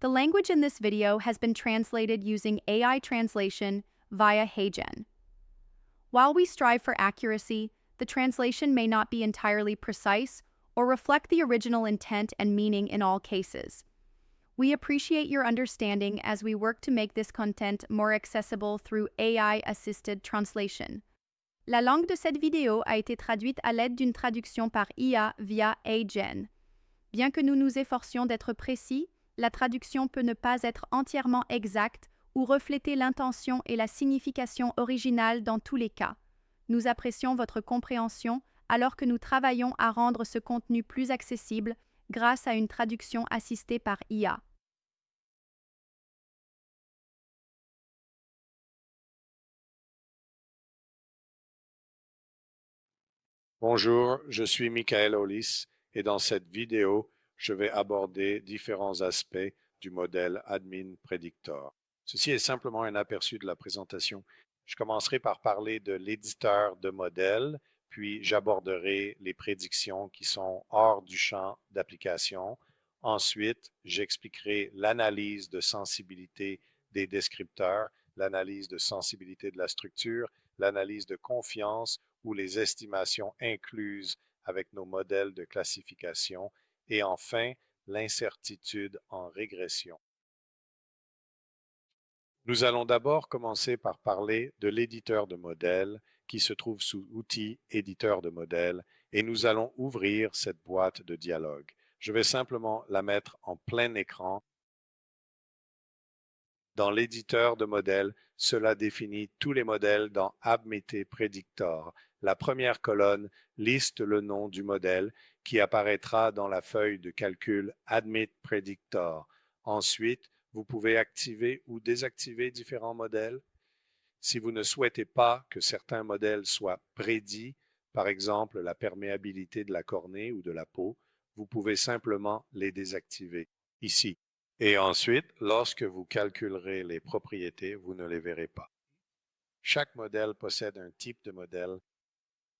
The language in this video has been translated using AI translation via HeyGen. While we strive for accuracy, the translation may not be entirely precise or reflect the original intent and meaning in all cases. We appreciate your understanding as we work to make this content more accessible through AI-assisted translation. La langue de cette vidéo a été traduite à l'aide d'une traduction par IA via HeyGen. Bien que nous nous efforcions d'être précis, la traduction peut ne pas être entièrement exacte ou refléter l'intention et la signification originale dans tous les cas. Nous apprécions votre compréhension alors que nous travaillons à rendre ce contenu plus accessible grâce à une traduction assistée par IA. Bonjour, je suis Michael Hollis et dans cette vidéo, je vais aborder différents aspects du modèle Admin Predictor. Ceci est simplement un aperçu de la présentation. Je commencerai par parler de l'éditeur de modèles, puis j'aborderai les prédictions qui sont hors du champ d'application. Ensuite, j'expliquerai l'analyse de sensibilité des descripteurs, l'analyse de sensibilité de la structure, l'analyse de confiance ou les estimations incluses avec nos modèles de classification et enfin l'incertitude en régression. Nous allons d'abord commencer par parler de l'éditeur de modèles qui se trouve sous Outils, Éditeur de modèles et nous allons ouvrir cette boîte de dialogue. Je vais simplement la mettre en plein écran. Dans l'éditeur de modèles, cela définit tous les modèles dans Admin Predictor. La première colonne liste le nom du modèle qui apparaîtra dans la feuille de calcul Admin Predictor. Ensuite, vous pouvez activer ou désactiver différents modèles. Si vous ne souhaitez pas que certains modèles soient prédits, par exemple la perméabilité de la cornée ou de la peau, vous pouvez simplement les désactiver ici. Et ensuite, lorsque vous calculerez les propriétés, vous ne les verrez pas. Chaque modèle possède un type de modèle.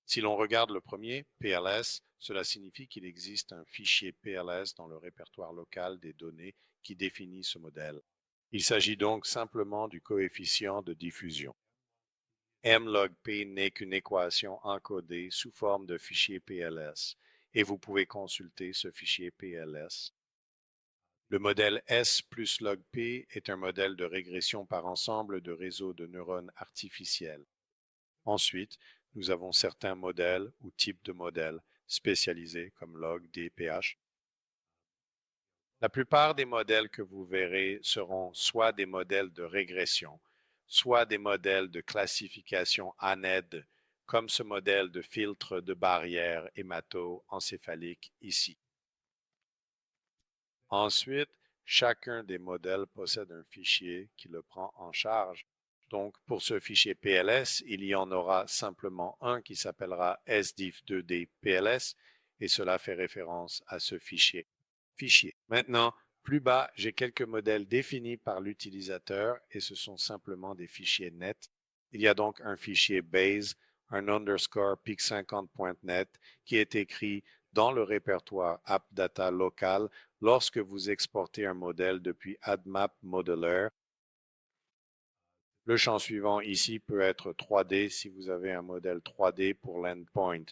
Si l'on regarde le premier, PLS, cela signifie qu'il existe un fichier PLS dans le répertoire local des données qui définit ce modèle. Il s'agit donc simplement du coefficient de diffusion. M log P n'est qu'une équation encodée sous forme de fichier PLS et vous pouvez consulter ce fichier PLS. Le modèle S plus log P est un modèle de régression par ensemble de réseaux de neurones artificiels. Ensuite, nous avons certains modèles ou types de modèles spécialisés comme log, D, PH. La plupart des modèles que vous verrez seront soit des modèles de régression, soit des modèles de classification ANED, comme ce modèle de filtre de barrière hémato-encéphalique ici. Ensuite, chacun des modèles possède un fichier qui le prend en charge. Donc, pour ce fichier PLS, il y en aura simplement un qui s'appellera SDIF2D PLS et cela fait référence à ce fichier. Maintenant, plus bas, j'ai quelques modèles définis par l'utilisateur et ce sont simplement des fichiers nets. Il y a donc un fichier base, un underscore pic50.net qui est écrit dans le répertoire AppData local lorsque vous exportez un modèle depuis AddMap Modeler. Le champ suivant ici peut être 3D si vous avez un modèle 3D pour l'endpoint.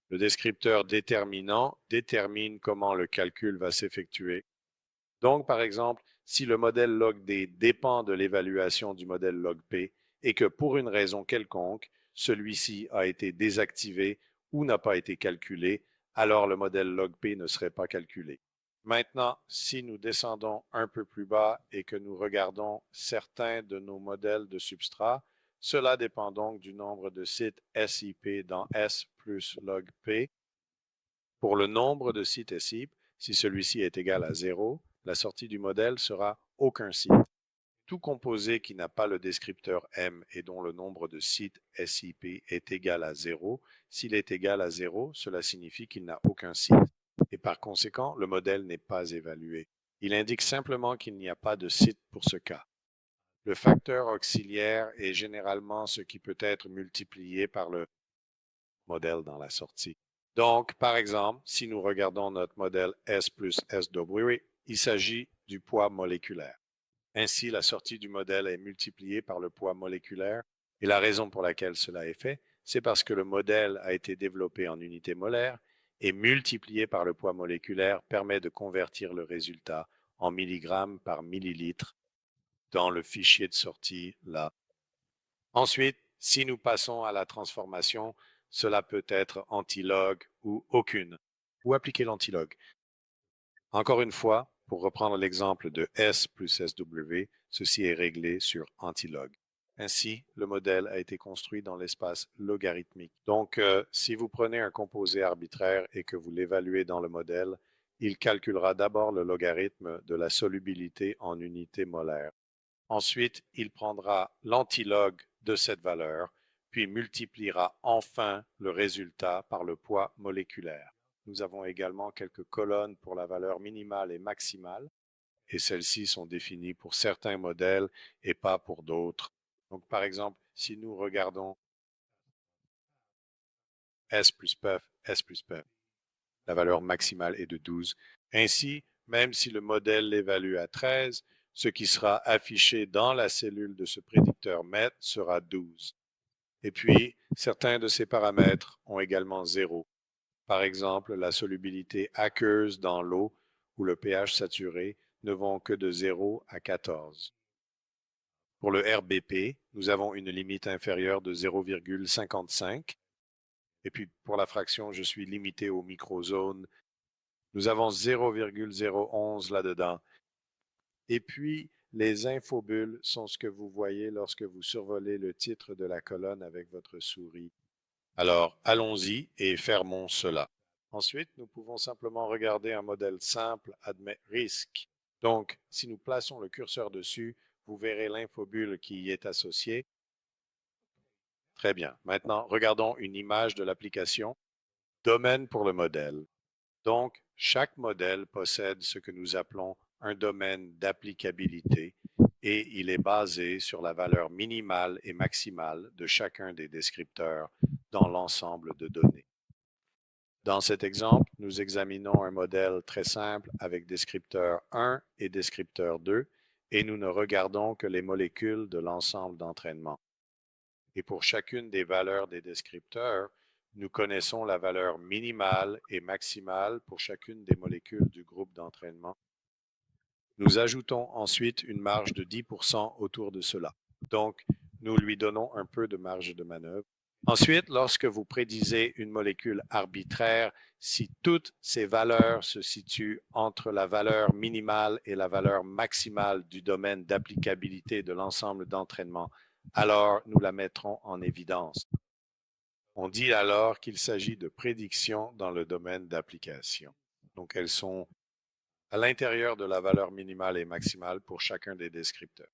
Le descripteur déterminant détermine comment le calcul va s'effectuer. Donc, par exemple, si le modèle log-D dépend de l'évaluation du modèle log-P et que pour une raison quelconque, celui-ci a été désactivé ou n'a pas été calculé, alors le modèle log-P ne serait pas calculé. Maintenant, si nous descendons un peu plus bas et que nous regardons certains de nos modèles de substrat, cela dépend donc du nombre de sites SIP dans S plus log P. Pour le nombre de sites SIP, si celui-ci est égal à 0, la sortie du modèle sera aucun site. Tout composé qui n'a pas le descripteur M et dont le nombre de sites SIP est égal à 0, s'il est égal à 0, cela signifie qu'il n'a aucun site. Et par conséquent, le modèle n'est pas évalué. Il indique simplement qu'il n'y a pas de site pour ce cas. Le facteur auxiliaire est généralement ce qui peut être multiplié par le modèle dans la sortie. Donc, par exemple, si nous regardons notre modèle S plus SW, il s'agit du poids moléculaire. Ainsi, la sortie du modèle est multipliée par le poids moléculaire et la raison pour laquelle cela est fait, c'est parce que le modèle a été développé en unités molaires et multiplié par le poids moléculaire permet de convertir le résultat en milligrammes par millilitre dans le fichier de sortie là. Ensuite, si nous passons à la transformation, cela peut être antilog ou aucune. Ou appliquer l'antilog. Encore une fois, pour reprendre l'exemple de S plus SW, ceci est réglé sur antilog. Ainsi, le modèle a été construit dans l'espace logarithmique. Donc, si vous prenez un composé arbitraire et que vous l'évaluez dans le modèle, il calculera d'abord le logarithme de la solubilité en unité molaire. Ensuite, il prendra l'antilog de cette valeur, puis multipliera enfin le résultat par le poids moléculaire. Nous avons également quelques colonnes pour la valeur minimale et maximale, et celles-ci sont définies pour certains modèles et pas pour d'autres. Donc, par exemple, si nous regardons S plus PEF, S plus PEF, la valeur maximale est de 12. Ainsi, même si le modèle l'évalue à 13, ce qui sera affiché dans la cellule de ce prédicteur MET sera 12. Et puis, certains de ces paramètres ont également 0. Par exemple, la solubilité aqueuse dans l'eau ou le pH saturé ne vont que de 0 à 14. Pour le RBP, nous avons une limite inférieure de 0,55. Et puis, pour la fraction, je suis limité aux microzones. Nous avons 0,011 là-dedans. Et puis, les infobulles sont ce que vous voyez lorsque vous survolez le titre de la colonne avec votre souris. Alors, allons-y et fermons cela. Ensuite, nous pouvons simplement regarder un modèle simple admet risque. Donc, si nous plaçons le curseur dessus, vous verrez l'infobulle qui y est associée. Très bien. Maintenant, regardons une image de l'application. Domaine pour le modèle. Donc, chaque modèle possède ce que nous appelons un domaine d'applicabilité et il est basé sur la valeur minimale et maximale de chacun des descripteurs dans l'ensemble de données. Dans cet exemple, nous examinons un modèle très simple avec descripteur 1 et descripteur 2 et nous ne regardons que les molécules de l'ensemble d'entraînement. Et pour chacune des valeurs des descripteurs, nous connaissons la valeur minimale et maximale pour chacune des molécules du groupe d'entraînement. Nous ajoutons ensuite une marge de 10% autour de cela. Donc, nous lui donnons un peu de marge de manœuvre. Ensuite, lorsque vous prédisez une molécule arbitraire, si toutes ces valeurs se situent entre la valeur minimale et la valeur maximale du domaine d'applicabilité de l'ensemble d'entraînement, alors nous la mettrons en évidence. On dit alors qu'il s'agit de prédictions dans le domaine d'application. Donc, elles sont à l'intérieur de la valeur minimale et maximale pour chacun des descripteurs.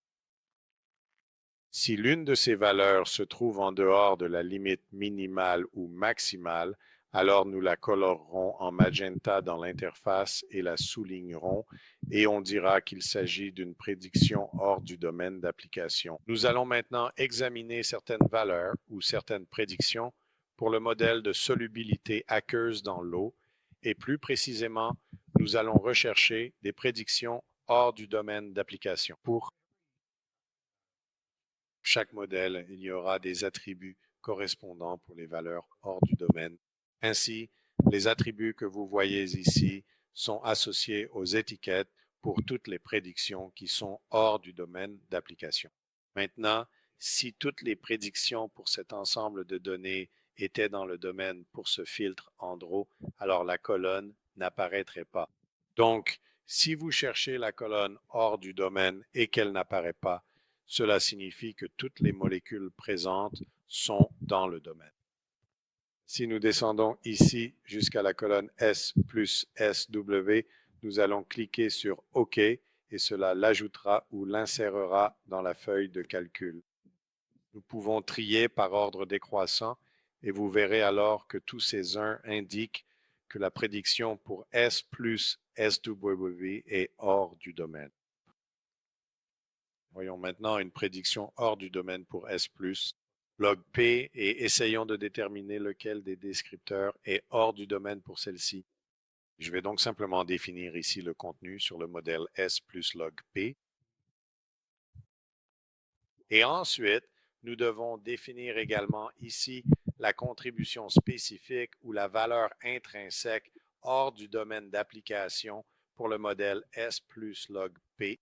Si l'une de ces valeurs se trouve en dehors de la limite minimale ou maximale, alors nous la colorerons en magenta dans l'interface et la soulignerons et on dira qu'il s'agit d'une prédiction hors du domaine d'application. Nous allons maintenant examiner certaines valeurs ou certaines prédictions pour le modèle de solubilité aqueuse dans l'eau et plus précisément, nous allons rechercher des prédictions hors du domaine d'application. Pour chaque modèle, il y aura des attributs correspondants pour les valeurs hors du domaine. Ainsi, les attributs que vous voyez ici sont associés aux étiquettes pour toutes les prédictions qui sont hors du domaine d'application. Maintenant, si toutes les prédictions pour cet ensemble de données étaient dans le domaine pour ce filtre Andro, alors la colonne n'apparaîtrait pas. Donc, si vous cherchez la colonne hors du domaine et qu'elle n'apparaît pas, cela signifie que toutes les molécules présentes sont dans le domaine. Si nous descendons ici jusqu'à la colonne S plus SW, nous allons cliquer sur OK et cela l'ajoutera ou l'insérera dans la feuille de calcul. Nous pouvons trier par ordre décroissant et vous verrez alors que tous ces 1 indiquent que la prédiction pour S plus SW est hors du domaine. Voyons maintenant une prédiction hors du domaine pour S+, log P, et essayons de déterminer lequel des descripteurs est hors du domaine pour celle-ci. Je vais donc simplement définir ici le contenu sur le modèle S plus log P. Et ensuite, nous devons définir également ici la contribution spécifique ou la valeur intrinsèque hors du domaine d'application pour le modèle S plus log P.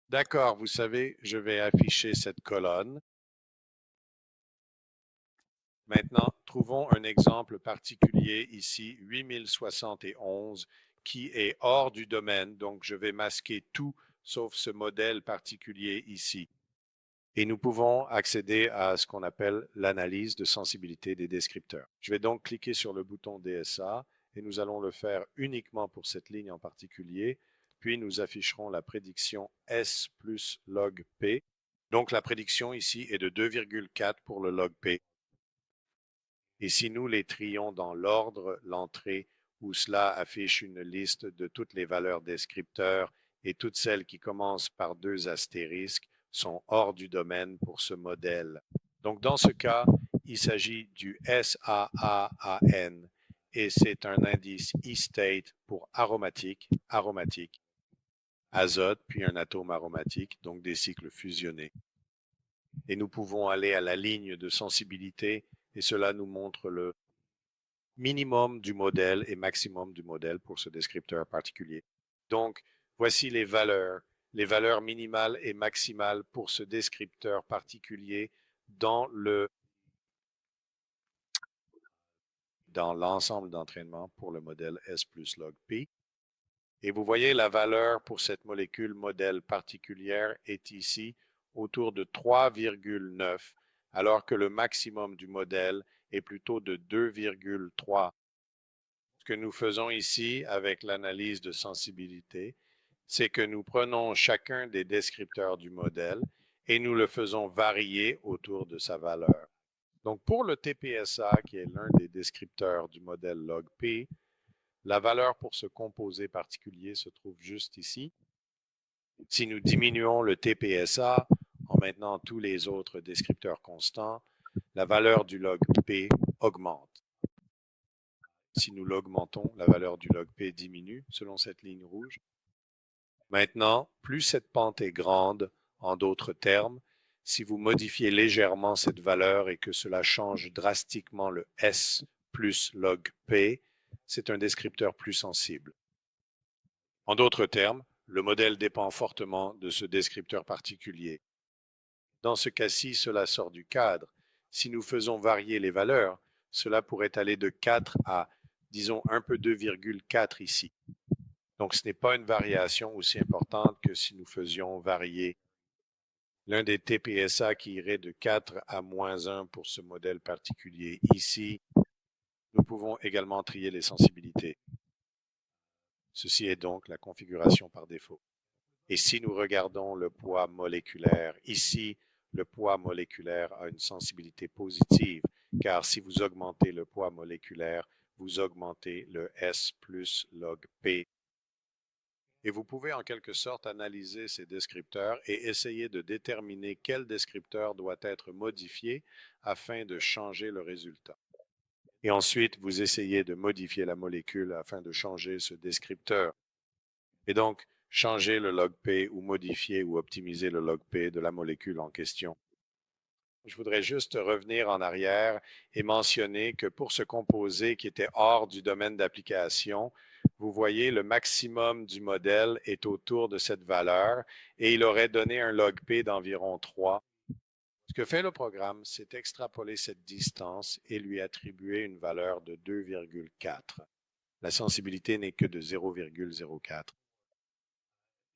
D'accord, vous savez, je vais afficher cette colonne. Maintenant, trouvons un exemple particulier ici, 8071, qui est hors du domaine. Donc, je vais masquer tout sauf ce modèle particulier ici. Et nous pouvons accéder à ce qu'on appelle l'analyse de sensibilité des descripteurs. Je vais donc cliquer sur le bouton DSA et nous allons le faire uniquement pour cette ligne en particulier. Puis nous afficherons la prédiction S plus log P. Donc la prédiction ici est de 2,4 pour le log P. Et si nous les trions dans l'ordre, l'entrée, où cela affiche une liste de toutes les valeurs descripteurs et toutes celles qui commencent par 2 astérisques sont hors du domaine pour ce modèle. Donc dans ce cas, il s'agit du SAAAN et c'est un indice E-state pour aromatique, azote, puis un atome aromatique, donc des cycles fusionnés. Et nous pouvons aller à la ligne de sensibilité et cela nous montre le minimum du modèle et maximum du modèle pour ce descripteur particulier. Donc, voici les valeurs minimales et maximales pour ce descripteur particulier dans l'ensemble d'entraînement pour le modèle S plus log P. Et vous voyez la valeur pour cette molécule modèle particulière est ici autour de 3,9, alors que le maximum du modèle est plutôt de 2,3. Ce que nous faisons ici avec l'analyse de sensibilité, c'est que nous prenons chacun des descripteurs du modèle et nous le faisons varier autour de sa valeur. Donc pour le TPSA, qui est l'un des descripteurs du modèle log-P, la valeur pour ce composé particulier se trouve juste ici. Si nous diminuons le TPSA en maintenant tous les autres descripteurs constants, la valeur du log-P augmente. Si nous l'augmentons, la valeur du log P diminue selon cette ligne rouge. Maintenant, plus cette pente est grande, en d'autres termes, si vous modifiez légèrement cette valeur et que cela change drastiquement le S plus log P, c'est un descripteur plus sensible. En d'autres termes, le modèle dépend fortement de ce descripteur particulier. Dans ce cas-ci, cela sort du cadre. Si nous faisons varier les valeurs, cela pourrait aller de 4 à, disons, un peu 2,4 ici. Donc, ce n'est pas une variation aussi importante que si nous faisions varier l'un des TPSA qui irait de 4 à -1 pour ce modèle particulier ici. Nous pouvons également trier les sensibilités. Ceci est donc la configuration par défaut. Et si nous regardons le poids moléculaire, ici, le poids moléculaire a une sensibilité positive, car si vous augmentez le poids moléculaire, vous augmentez le S plus log P. Et vous pouvez en quelque sorte analyser ces descripteurs et essayer de déterminer quel descripteur doit être modifié afin de changer le résultat. Et ensuite, vous essayez de modifier la molécule afin de changer ce descripteur. Et donc, changer le log P ou modifier ou optimiser le log P de la molécule en question. Je voudrais juste revenir en arrière et mentionner que pour ce composé qui était hors du domaine d'application, vous voyez le maximum du modèle est autour de cette valeur et il aurait donné un log P d'environ 3. Ce que fait le programme, c'est extrapoler cette distance et lui attribuer une valeur de 2,4. La sensibilité n'est que de 0,04.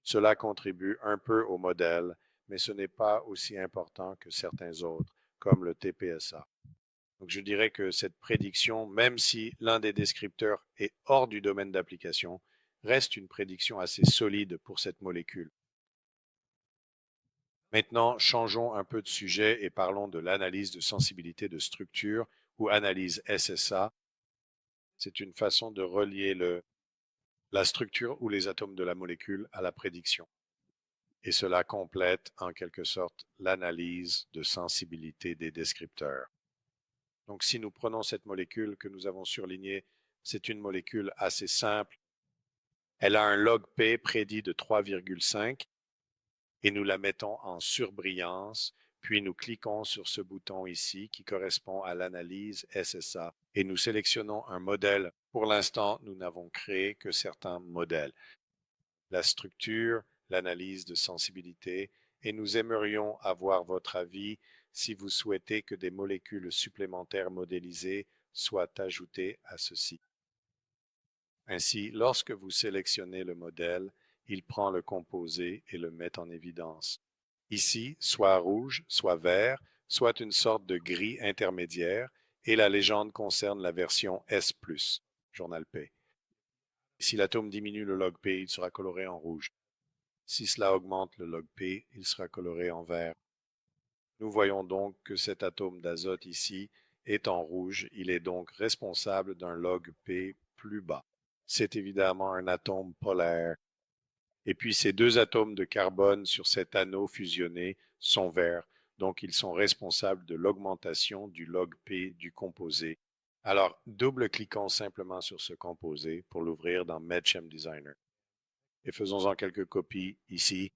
Cela contribue un peu au modèle, mais ce n'est pas aussi important que certains autres, comme le TPSA. Donc je dirais que cette prédiction, même si l'un des descripteurs est hors du domaine d'application, reste une prédiction assez solide pour cette molécule. Maintenant, changeons un peu de sujet et parlons de l'analyse de sensibilité de structure ou analyse SSA. C'est une façon de relier la structure ou les atomes de la molécule à la prédiction. Et cela complète en quelque sorte l'analyse de sensibilité des descripteurs. Donc si nous prenons cette molécule que nous avons surlignée, c'est une molécule assez simple. Elle a un log P prédit de 3,5 et nous la mettons en surbrillance, puis nous cliquons sur ce bouton ici qui correspond à l'analyse SSA et nous sélectionnons un modèle. Pour l'instant, nous n'avons créé que certains modèles. La structure, l'analyse de sensibilité, et nous aimerions avoir votre avis si vous souhaitez que des molécules supplémentaires modélisées soient ajoutées à ceci. Ainsi, lorsque vous sélectionnez le modèle, il prend le composé et le met en évidence. Ici, soit rouge, soit vert, soit une sorte de gris intermédiaire, et la légende concerne la version S+, journal P. Si l'atome diminue le log P, il sera coloré en rouge. Si cela augmente le log P, il sera coloré en vert. Nous voyons donc que cet atome d'azote ici est en rouge, il est donc responsable d'un log P plus bas. C'est évidemment un atome polaire. Et puis ces deux atomes de carbone sur cet anneau fusionné sont verts, donc ils sont responsables de l'augmentation du log P du composé. Alors, double-cliquons simplement sur ce composé pour l'ouvrir dans MedChem Designer. Et faisons-en quelques copies ici.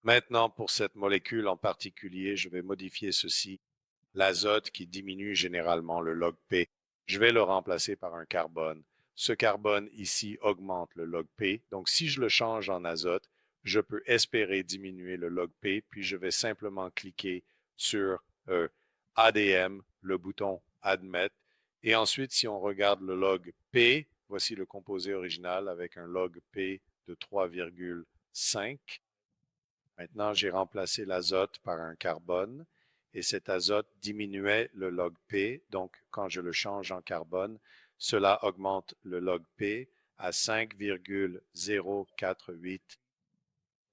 Maintenant, pour cette molécule en particulier, je vais modifier ceci, l'azote qui diminue généralement le log P. Je vais le remplacer par un carbone. Ce carbone ici augmente le log P. Donc, si je le change en azote, je peux espérer diminuer le log P, puis je vais simplement cliquer sur ADM, le bouton Admettre. Et ensuite, si on regarde le log P, voici le composé original avec un log P de 3,5. Maintenant, j'ai remplacé l'azote par un carbone et cet azote diminuait le log P. Donc, quand je le change en carbone, cela augmente le log P à 5,048.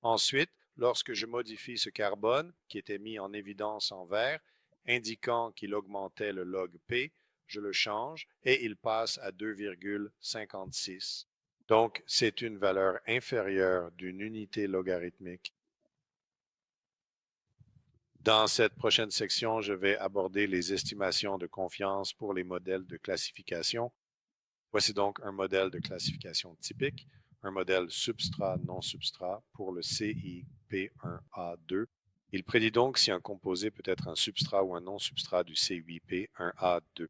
Ensuite, lorsque je modifie ce carbone, qui était mis en évidence en vert, indiquant qu'il augmentait le log P, je le change et il passe à 2,56. Donc, c'est une valeur inférieure d'une unité logarithmique. Dans cette prochaine section, je vais aborder les estimations de confiance pour les modèles de classification. Voici donc un modèle de classification typique, un modèle substrat-non substrat pour le CIP1A2. Il prédit donc si un composé peut être un substrat ou un non-substrat du C8P1A2.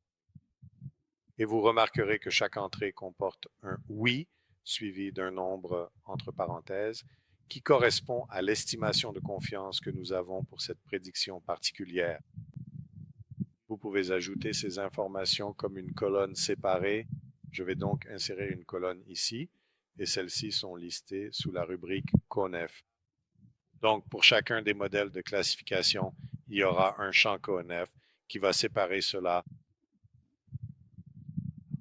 Et vous remarquerez que chaque entrée comporte un oui suivi d'un nombre entre parenthèses qui correspond à l'estimation de confiance que nous avons pour cette prédiction particulière. Vous pouvez ajouter ces informations comme une colonne séparée. Je vais donc insérer une colonne ici et celles-ci sont listées sous la rubrique CONF. Donc, pour chacun des modèles de classification, il y aura un champ CONF qui va séparer cela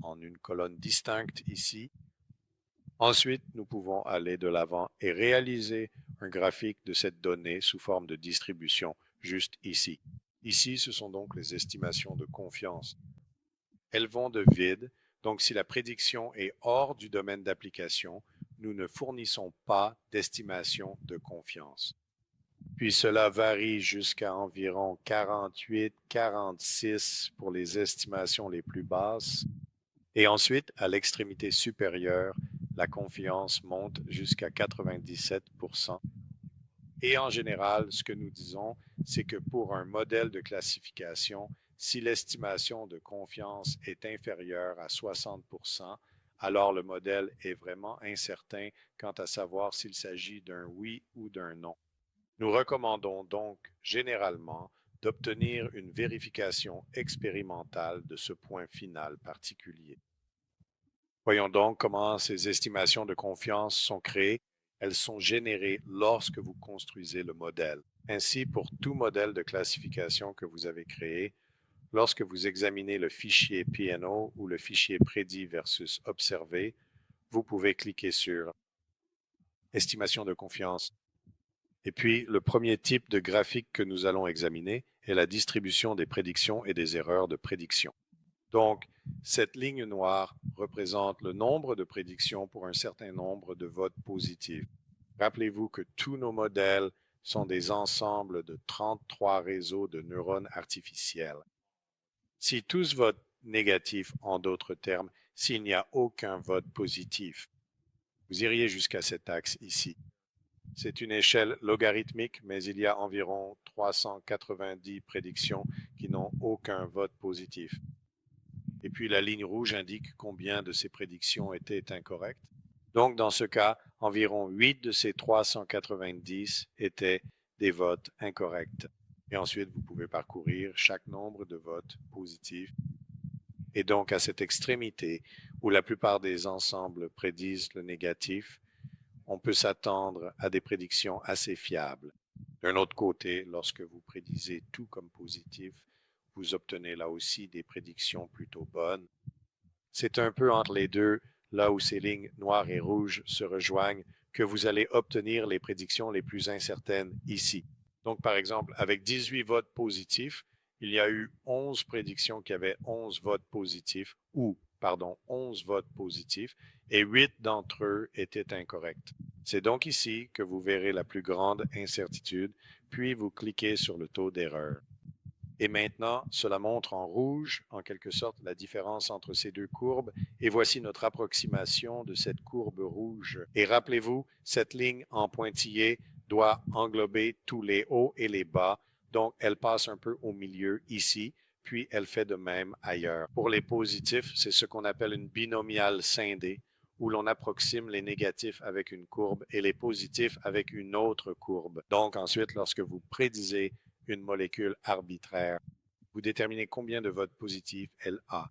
en une colonne distincte ici. Ensuite, nous pouvons aller de l'avant et réaliser un graphique de cette donnée sous forme de distribution, juste ici. Ici, ce sont donc les estimations de confiance. Elles vont de vide, donc si la prédiction est hors du domaine d'application, nous ne fournissons pas d'estimation de confiance. Puis cela varie jusqu'à environ 48, 46 pour les estimations les plus basses. Et ensuite, à l'extrémité supérieure, la confiance monte jusqu'à 97%. Et en général, ce que nous disons, c'est que pour un modèle de classification, si l'estimation de confiance est inférieure à 60%, alors le modèle est vraiment incertain quant à savoir s'il s'agit d'un oui ou d'un non. Nous recommandons donc généralement d'obtenir une vérification expérimentale de ce point final particulier. Voyons donc comment ces estimations de confiance sont créées. Elles sont générées lorsque vous construisez le modèle. Ainsi, pour tout modèle de classification que vous avez créé, lorsque vous examinez le fichier P&O ou le fichier prédit versus observé, vous pouvez cliquer sur Estimation de confiance. Et puis, le premier type de graphique que nous allons examiner est la distribution des prédictions et des erreurs de prédiction. Donc, cette ligne noire représente le nombre de prédictions pour un certain nombre de votes positifs. Rappelez-vous que tous nos modèles sont des ensembles de 33 réseaux de neurones artificiels. Si tous votent négatif, en d'autres termes, s'il n'y a aucun vote positif, vous iriez jusqu'à cet axe ici. C'est une échelle logarithmique, mais il y a environ 390 prédictions qui n'ont aucun vote positif. Et puis la ligne rouge indique combien de ces prédictions étaient incorrectes. Donc dans ce cas, environ 8 de ces 390 étaient des votes incorrects. Et ensuite, vous pouvez parcourir chaque nombre de votes positifs. Et donc à cette extrémité, où la plupart des ensembles prédisent le négatif, on peut s'attendre à des prédictions assez fiables. D'un autre côté, lorsque vous prédisez tout comme positif, vous obtenez là aussi des prédictions plutôt bonnes. C'est un peu entre les deux, là où ces lignes noires et rouges se rejoignent, que vous allez obtenir les prédictions les plus incertaines ici. Donc, par exemple, avec 18 votes positifs, il y a eu 11 prédictions qui avaient 11 votes positifs, ou, pardon, 11 votes positifs, et 8 d'entre eux étaient incorrects. C'est donc ici que vous verrez la plus grande incertitude, puis vous cliquez sur le taux d'erreur. Et maintenant, cela montre en rouge, en quelque sorte, la différence entre ces deux courbes. Et voici notre approximation de cette courbe rouge. Et rappelez-vous, cette ligne en pointillé doit englober tous les hauts et les bas. Donc, elle passe un peu au milieu ici, puis elle fait de même ailleurs. Pour les positifs, c'est ce qu'on appelle une binomiale scindée, où l'on approxime les négatifs avec une courbe et les positifs avec une autre courbe. Donc, ensuite, lorsque vous prédisez une molécule arbitraire, vous déterminez combien de votes positifs elle a.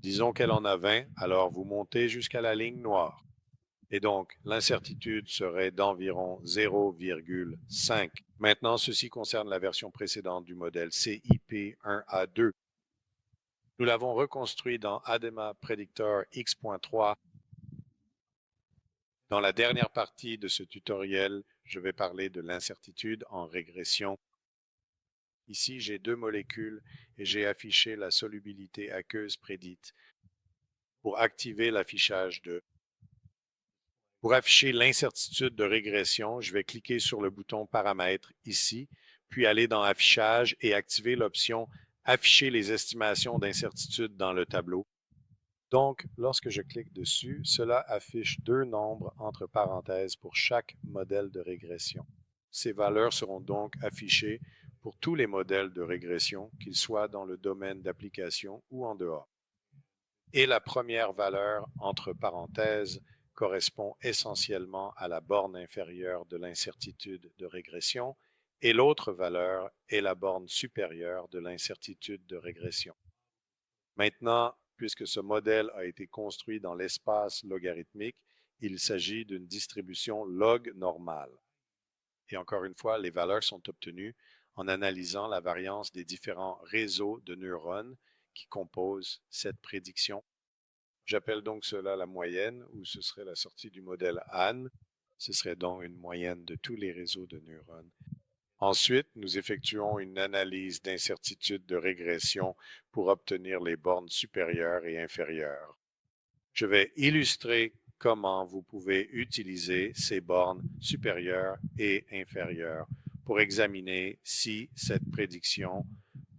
Disons qu'elle en a 20, alors vous montez jusqu'à la ligne noire. Et donc, l'incertitude serait d'environ 0,5. Maintenant, ceci concerne la version précédente du modèle CIP1A2. Nous l'avons reconstruit dans ADEMA Predictor X.3. Dans la dernière partie de ce tutoriel, je vais parler de l'incertitude en régression. Ici, j'ai deux molécules et j'ai affiché la solubilité aqueuse prédite. Pour activer l'affichage Pour afficher l'incertitude de régression, je vais cliquer sur le bouton Paramètres ici, puis aller dans Affichage et activer l'option Afficher les estimations d'incertitude dans le tableau. Donc, lorsque je clique dessus, cela affiche deux nombres entre parenthèses pour chaque modèle de régression. Ces valeurs seront donc affichées pour tous les modèles de régression, qu'ils soient dans le domaine d'application ou en dehors. Et la première valeur, entre parenthèses, correspond essentiellement à la borne inférieure de l'incertitude de régression, et l'autre valeur est la borne supérieure de l'incertitude de régression. Maintenant, puisque ce modèle a été construit dans l'espace logarithmique, il s'agit d'une distribution log normale. Et encore une fois, les valeurs sont obtenues en analysant la variance des différents réseaux de neurones qui composent cette prédiction. J'appelle donc cela la moyenne, ou ce serait la sortie du modèle Hahn. Ce serait donc une moyenne de tous les réseaux de neurones. Ensuite, nous effectuons une analyse d'incertitude de régression pour obtenir les bornes supérieures et inférieures. Je vais illustrer comment vous pouvez utiliser ces bornes supérieures et inférieures pour examiner si cette prédiction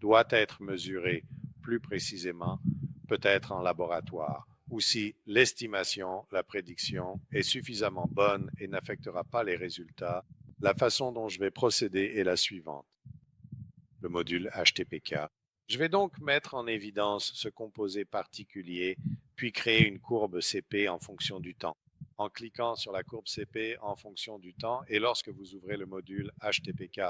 doit être mesurée plus précisément, peut-être en laboratoire, ou si l'estimation, la prédiction, est suffisamment bonne et n'affectera pas les résultats. La façon dont je vais procéder est la suivante. Le module HTPK. Je vais donc mettre en évidence ce composé particulier, puis créer une courbe CP en fonction du temps. En cliquant sur la courbe CP en fonction du temps et lorsque vous ouvrez le module HTPK.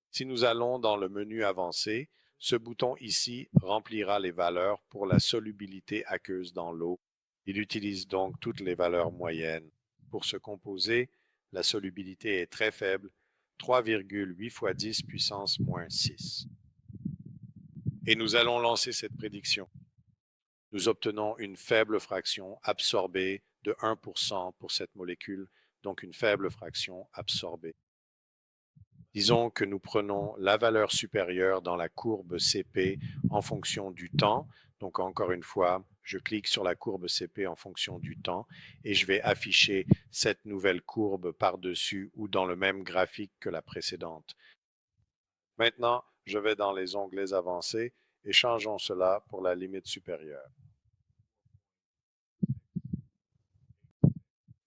Si nous allons dans le menu avancé, ce bouton ici remplira les valeurs pour la solubilité aqueuse dans l'eau. Il utilise donc toutes les valeurs moyennes. Pour ce composé, la solubilité est très faible, 3,8 fois 10 puissance moins 6. Et nous allons lancer cette prédiction. Nous obtenons une faible fraction absorbée de 1% pour cette molécule, donc une faible fraction absorbée. Disons que nous prenons la valeur supérieure dans la courbe CP en fonction du temps. Donc encore une fois, je clique sur la courbe CP en fonction du temps et je vais afficher cette nouvelle courbe par-dessus ou dans le même graphique que la précédente. Maintenant, je vais dans les onglets avancés et changeons cela pour la limite supérieure.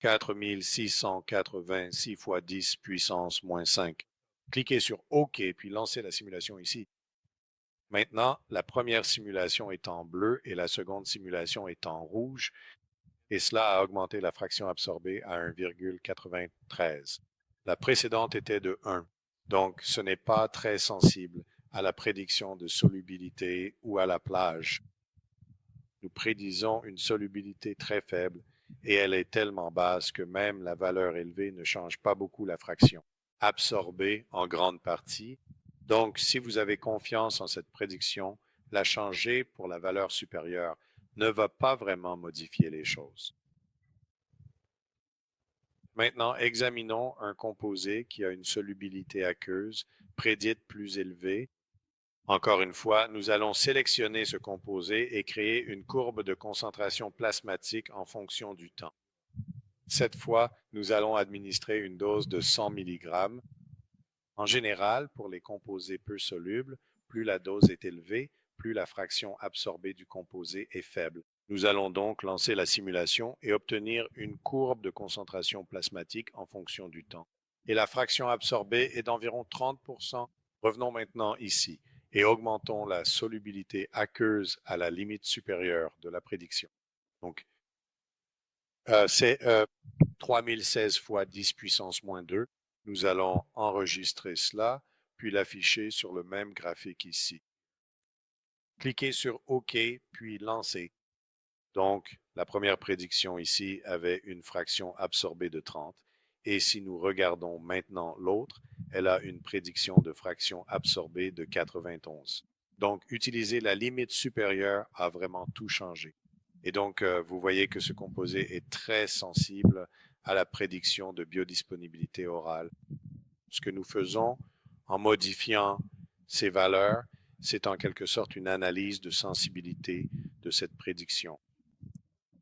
4686 fois 10 puissance moins 5. Cliquez sur OK puis lancez la simulation ici. Maintenant, la première simulation est en bleu et la seconde simulation est en rouge, et cela a augmenté la fraction absorbée à 1,93. La précédente était de 1, donc ce n'est pas très sensible à la prédiction de solubilité ou à la plage. Nous prédisons une solubilité très faible et elle est tellement basse que même la valeur élevée ne change pas beaucoup la fraction absorbée en grande partie. Donc, si vous avez confiance en cette prédiction, la changer pour la valeur supérieure ne va pas vraiment modifier les choses. Maintenant, examinons un composé qui a une solubilité aqueuse prédite plus élevée. Encore une fois, nous allons sélectionner ce composé et créer une courbe de concentration plasmatique en fonction du temps. Cette fois, nous allons administrer une dose de 100 mg. En général, pour les composés peu solubles, plus la dose est élevée, plus la fraction absorbée du composé est faible. Nous allons donc lancer la simulation et obtenir une courbe de concentration plasmatique en fonction du temps. Et la fraction absorbée est d'environ 30%. Revenons maintenant ici et augmentons la solubilité aqueuse à la limite supérieure de la prédiction. Donc, c'est 3016 fois 10 puissance moins 2. Nous allons enregistrer cela, puis l'afficher sur le même graphique ici. Cliquez sur OK, puis Lancer. Donc, la première prédiction ici avait une fraction absorbée de 30. Et si nous regardons maintenant l'autre, elle a une prédiction de fraction absorbée de 91. Donc, utiliser la limite supérieure a vraiment tout changé. Et donc, vous voyez que ce composé est très sensible à la prédiction de biodisponibilité orale. Ce que nous faisons en modifiant ces valeurs, c'est en quelque sorte une analyse de sensibilité de cette prédiction.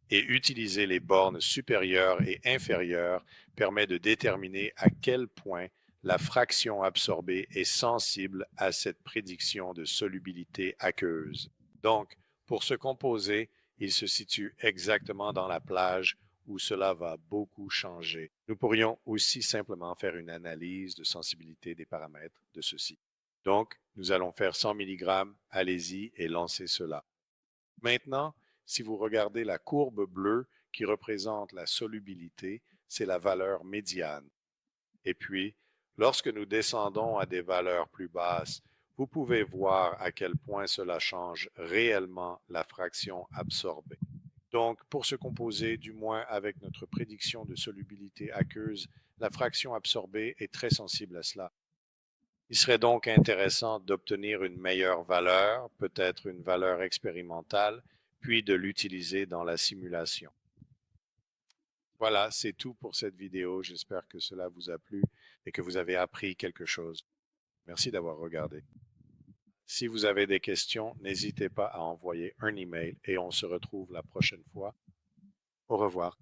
Et utiliser les bornes supérieures et inférieures permet de déterminer à quel point la fraction absorbée est sensible à cette prédiction de solubilité aqueuse. Donc, pour ce composé, il se situe exactement dans la plage où cela va beaucoup changer. Nous pourrions aussi simplement faire une analyse de sensibilité des paramètres de ceci. Donc, nous allons faire 100 mg, allez-y et lancez cela. Maintenant, si vous regardez la courbe bleue qui représente la solubilité, c'est la valeur médiane. Et puis, lorsque nous descendons à des valeurs plus basses, vous pouvez voir à quel point cela change réellement la fraction absorbée. Donc, pour ce composé, du moins avec notre prédiction de solubilité aqueuse, la fraction absorbée est très sensible à cela. Il serait donc intéressant d'obtenir une meilleure valeur, peut-être une valeur expérimentale, puis de l'utiliser dans la simulation. Voilà, c'est tout pour cette vidéo. J'espère que cela vous a plu et que vous avez appris quelque chose. Merci d'avoir regardé. Si vous avez des questions, n'hésitez pas à envoyer un email et on se retrouve la prochaine fois. Au revoir.